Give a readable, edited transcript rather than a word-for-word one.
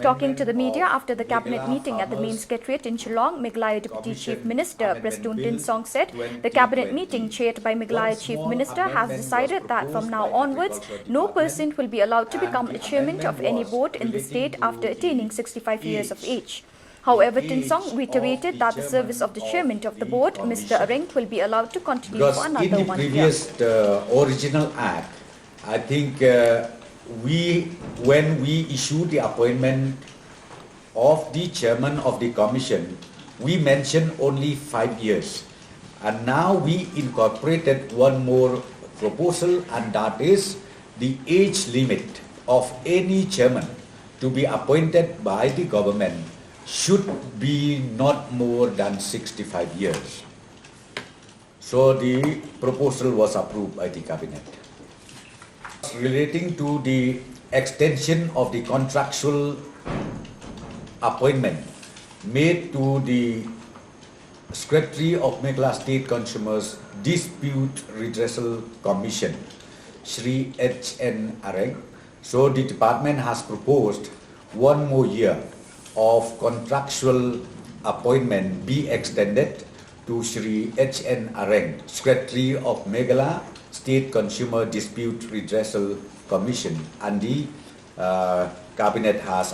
Talking to the media after the cabinet meeting at the main secretariat in Shillong, Meghalaya Deputy Chief Minister President Tin Song said the cabinet meeting chaired by Meghalaya Chief Minister has decided that from now onwards, no person will be allowed to become a chairman of any board in the state after attaining 65 years of age. However, Tin Song reiterated that the service of the chairman of the board, Mr. Areng, will be allowed to continue for another 1 year. Because in the previous original act, I think when we issued the appointment of the chairman of the commission, we mentioned only 5 years. And now we incorporated one more proposal, and that is the age limit of any chairman to be appointed by the government should be not more than 65 years. So the proposal was approved by the cabinet. Relating to the extension of the contractual appointment made to the Secretary of Meghalaya State Consumers Dispute Redressal Commission, Shri H.N. Areng. So the department has proposed 1 more year of contractual appointment be extended to Shri H.N. Areng, Secretary of Meghalaya State Consumer Dispute Redressal Commission, and the Cabinet has